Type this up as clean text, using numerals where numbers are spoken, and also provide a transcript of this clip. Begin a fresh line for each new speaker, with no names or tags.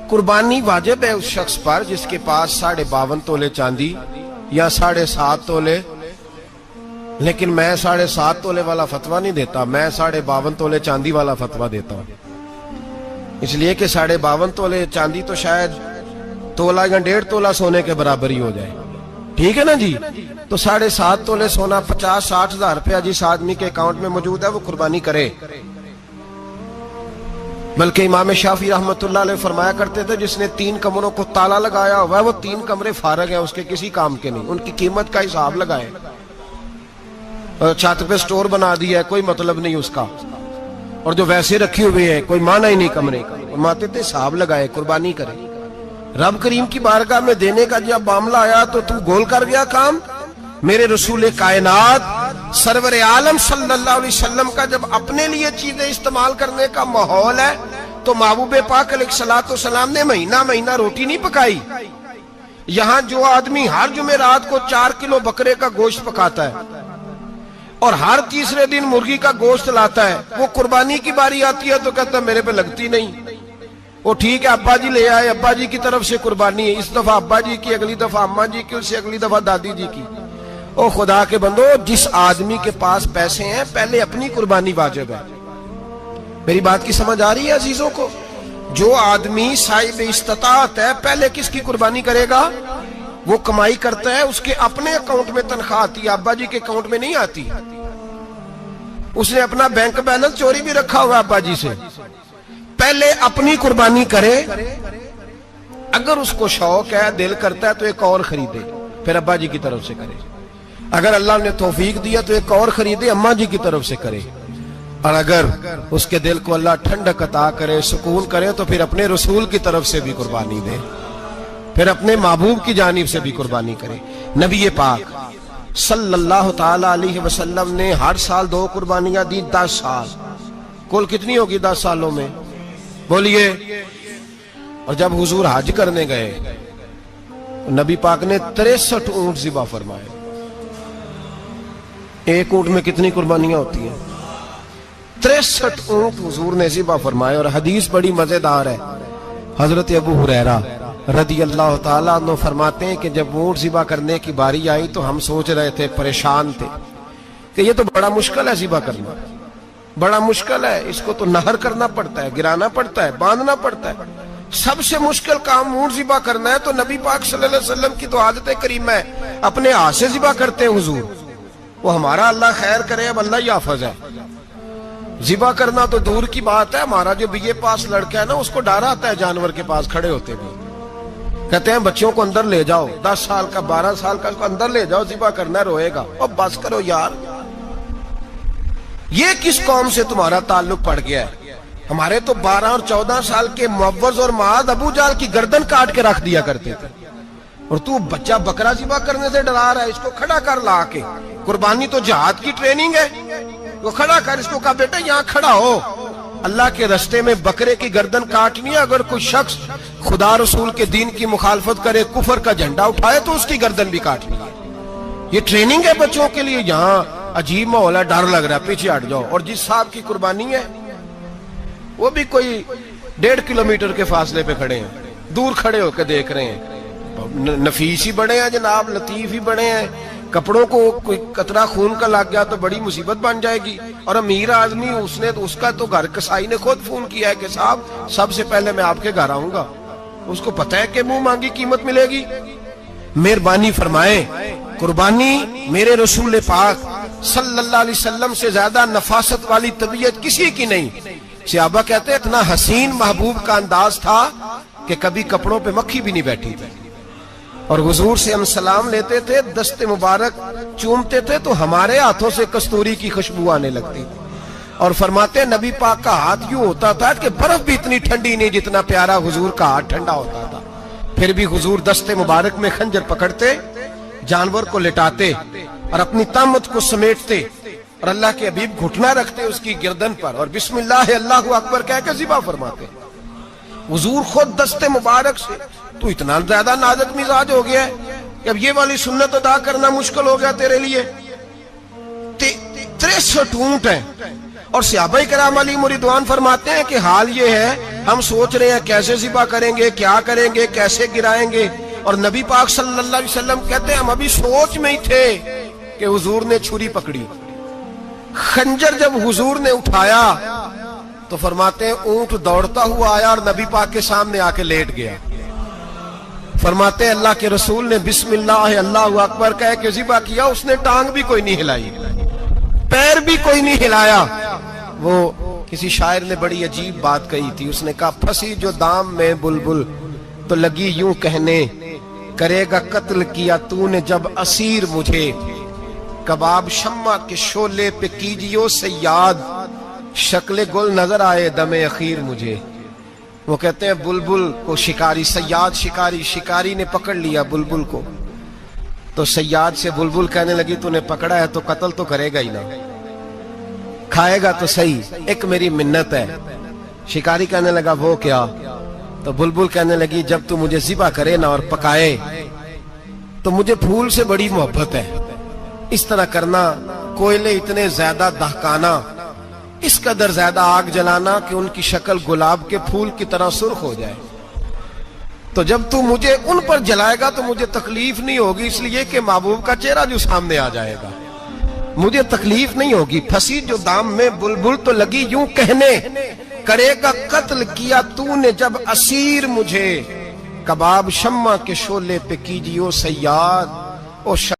قربانی واجب ہے اس شخص پر جس کے پاس 52.5 تولے چاندی یا 7.5 تولے، لیکن میں 7.5 تولے والا فتویٰ نہیں دیتا، میں 52.5 تولے چاندی والا فتویٰ دیتا ہوں، اس لیے کہ 52.5 تولے چاندی تو شاید تولہ یا 1.5 تولہ سونے کے برابر ہی ہو جائے، ٹھیک ہے نا جی؟ تو 7.5 تولے سونا 50-60 ہزار روپیہ جس آدمی کے اکاؤنٹ میں موجود ہے وہ قربانی کرے۔ بلکہ امام شافعی رحمۃ اللہ علیہ فرمایا کرتے تھے جس نے 3 کمروں کو تالا لگایا ہوا ہے وہ 3 کمرے فارغ ہیں، اس کے کسی کام کے نہیں، ان کی قیمت کا حساب لگائے، چھت پہ سٹور بنا دیا ہے کوئی مطلب نہیں اس کا، اور جو ویسے رکھی ہوئے ہیں کوئی معنی ہی نہیں کمرے کا، فرماتے تھے حساب لگائے قربانی کرے۔ رب کریم کی بارگاہ میں دینے کا جب معاملہ آیا تو تو گول کر گیا کام۔ میرے رسول کائنات سرور عالم صلی اللہ علیہ وسلم کا جب اپنے لیے چیزیں استعمال کرنے کا ماحول ہے تو محبوب پاک علیہ الصلوۃ والسلام نے مہینہ روٹی نہیں پکائی۔ یہاں جو آدمی ہر جمعرات کو 4 کلو بکرے کا گوشت پکاتا ہے اور ہر تیسرے دن مرغی کا گوشت لاتا ہے، وہ قربانی کی باری آتی ہے تو کہتا ہے میرے پہ لگتی نہیں۔ وہ ٹھیک ہے ابا جی لے آئے، ابا جی کی طرف سے قربانی ہے، اس دفعہ ابا جی کی، اگلی دفعہ اماں جی کی، اس سے اگلی دفعہ دادی جی کی۔ او خدا کے بندو، جس آدمی کے پاس پیسے ہیں پہلے اپنی قربانی واجب ہے۔ میری بات کی سمجھ آ رہی ہے عزیزوں کو؟ جو آدمی صاحب استطاعت ہے پہلے کس کی قربانی کرے گا؟ وہ کمائی کرتا ہے، اس کے اپنے اکاؤنٹ میں تنخواہ آتی ہے، ابا جی کے اکاؤنٹ میں نہیں آتی۔ اس نے اپنا بینک بیلنس چوری بھی رکھا ہوا ابا جی سے۔ پہلے اپنی قربانی کرے، اگر اس کو شوق ہے، دل کرتا ہے تو ایک اور خریدے، پھر ابا جی کی طرف سے کرے۔ اگر اللہ نے توفیق دیا تو ایک اور خریدے، اماں جی کی طرف سے کرے، اور اگر اس کے دل کو اللہ ٹھنڈک عطا کرے، سکون کرے، تو پھر اپنے رسول کی طرف سے بھی قربانی دے، پھر اپنے محبوب کی جانب سے بھی قربانی کرے۔ نبی پاک صلی اللہ تعالی علیہ وسلم نے ہر سال 2 قربانیاں دی، 10 سال، کل کتنی ہوگی 10 سالوں میں؟ بولیے۔ اور جب حضور حج کرنے گئے نبی پاک نے 63 اونٹ ذبح فرمائے۔ ایک اونٹ میں کتنی قربانیاں ہوتی ہیں؟ 63 اونٹ حضور نے ذبح فرمائے۔ اور حدیث بڑی مزیدار ہے، حضرت ابو ہریرہ رضی اللہ تعالیٰ عنہ فرماتے ہیں کہ جب اونٹ ذبح کرنے کی باری آئی تو ہم سوچ رہے تھے، پریشان تھے کہ یہ تو بڑا مشکل ہے ذبح کرنا، بڑا مشکل ہے، اس کو تو نہر کرنا پڑتا ہے، گرانا پڑتا ہے، باندھنا پڑتا ہے، سب سے مشکل کام اونٹ ذبح کرنا ہے۔ تو نبی پاک صلی اللہ علیہ وسلم کی تو عادت کریمہ ہے، اپنے ہاتھ سے ذبح کرتے ہیں حضور۔ وہ ہمارا اللہ خیر کرے، اب اللہ ہی حافظ ہے، ذبح کرنا تو دور کی بات ہے۔ ہمارا جو بی اے پاس لڑکا ہے نا، اس کو ڈر آتا ہے جانور کے پاس کھڑے ہوتے بھی، کہتے ہیں بچوں کو اندر لے جاؤ، 10 سال کا 12 سال کا، اس کو اندر لے جاؤ، ذبح کرنا ہے، روئے گا۔ اور بس کرو یار، یہ کس قوم سے تمہارا تعلق پڑ گیا ہے؟ ہمارے تو 12 اور 14 سال کے معوذ اور معاذ ابو جہل کی گردن کاٹ کے رکھ دیا کرتے تھے، اور تو بچہ بکرا ذبح کرنے سے ڈرا رہا ہے، اس کو کھڑا کر لا کے۔ قربانی تو جہاد کی ٹریننگ ہے، وہ کھڑا کر، اس کو کہا بیٹا یہاں کھڑا ہو، اللہ کے رستے میں بکرے کی گردن کاٹنی ہے۔ اگر کوئی شخص خدا رسول کے دین کی مخالفت کرے، کفر کا جھنڈا اٹھائے، تو اس کی گردن بھی کاٹنی ہے۔ یہ ٹریننگ ہے بچوں کے لیے۔ یہاں عجیب ماحول ہے، ڈر لگ رہا ہے، پیچھے ہٹ جاؤ۔ اور جس صاحب کی قربانی ہے وہ بھی کوئی 1.5 کلومیٹر کے فاصلے پہ کھڑے ہیں، دور کھڑے ہو کے دیکھ رہے ہیں۔ نفیس ہی بڑے ہیں جناب، لطیف ہی بڑے ہیں، کپڑوں کو کوئی قطرہ خون کا لگ گیا تو بڑی مصیبت بن جائے گی۔ اور امیر آدمی، اس کا تو گھر کسائی نے خود فون کیا ہے کہ صاحب سب سے پہلے میں آپ کے گھر آؤں گا، اس کو پتہ ہے کہ منہ مانگی قیمت ملے گی۔ مہربانی فرمائیں، قربانی میرے رسول پاک صلی اللہ علیہ وسلم سے زیادہ نفاست والی طبیعت کسی کی نہیں۔ صحابہ کہتے ہیں اتنا حسین محبوب کا انداز تھا کہ کبھی کپڑوں پہ مکھی بھی نہیں بیٹھی تھی، اور حضور سے ہم سلام لیتے تھے، دست مبارک چومتے تھے تو ہمارے ہاتھوں سے کستوری کی خوشبو آنے لگتی تھی۔ اور فرماتے ہیں نبی پاک کا ہاتھ یوں ہوتا تھا کہ برف بھی اتنی ٹھنڈی نہیں جتنا پیارا حضور کا ہاتھ ٹھنڈا ہوتا تھا، پھر بھی حضور دست مبارک میں خنجر پکڑتے، جانور کو لٹاتے اور اپنی طامت کو سمیٹتے، اور اللہ کے حبیب گھٹنا رکھتے اس کی گردن پر، اور بسم اللہ اللہ اکبر کہہ کے ذبح فرماتے۔ حضور خود دست مبارک سے۔ تو اتنا زیادہ نازک مزاج ہو گیا ہے کہ اب یہ والی سنت ادا کرنا مشکل ہو گیا تیرے لیے۔ 63 اونٹ ہیں، اور صحابہ کرام علیہم رضوان فرماتے ہیں کہ حال یہ ہے ہم سوچ رہے ہیں کیسے ذبح کریں گے، کیا کریں گے، کیسے گرائیں گے، اور نبی پاک صلی اللہ علیہ وسلم کہتے ہیں ہم ابھی سوچ میں ہی تھے کہ حضور نے چھری پکڑی، خنجر جب حضور نے اٹھایا تو فرماتے ہیں اونٹ دوڑتا ہوا آیا اور نبی پاک کے سامنے آ کے لیٹ گیا۔ فرماتے ہیں اللہ کے رسول نے بسم اللہ اللہ اکبر کہہ کے ذبح کیا، اس نے ٹانگ بھی کوئی نہیں ہلائی، پیر بھی کوئی نہیں ہلایا۔ وہ کسی شاعر نے بڑی عجیب بات کہی تھی، اس نے کہا پھنسی جو دام میں بلبل تو لگی یوں کہنے، کرے گا قتل کیا تو نے جب اسیر مجھے، کباب شمع کے شولے پہ کیجیو سیاد، شکل گل نظر آئے دم اخیر مجھے۔ وہ کہتے ہیں بلبل کو شکاری، سیاد شکاری نے پکڑ لیا بلبل کو، تو سیاد سے بلبل کہنے لگی تو نے پکڑا ہے تو قتل تو کرے گا ہی نا، کھائے گا تو صحیح، ایک میری منت ہے۔ شکاری کہنے لگا وہ کیا؟ تو بلبل کہنے لگی جب تو مجھے ذبح کرے نا اور پکائے تو مجھے پھول سے بڑی محبت ہے، اس طرح کرنا، کوئلے اتنے زیادہ دہکانا، اس قدر زیادہ آگ جلانا کہ ان کی شکل گلاب کے پھول کی طرح سرخ ہو جائے، تو جب تو مجھے ان پر جلائے گا تو مجھے تکلیف نہیں ہوگی، اس لیے کہ محبوب کا چہرہ جو سامنے آ جائے گا مجھے تکلیف نہیں ہوگی۔ پھنسی جو دام میں بلبل تو لگی یوں کہنے، کرے گا قتل کیا تو نے جب اسیر مجھے، کباب شمع کے شولے پہ کیجیو سیاد، او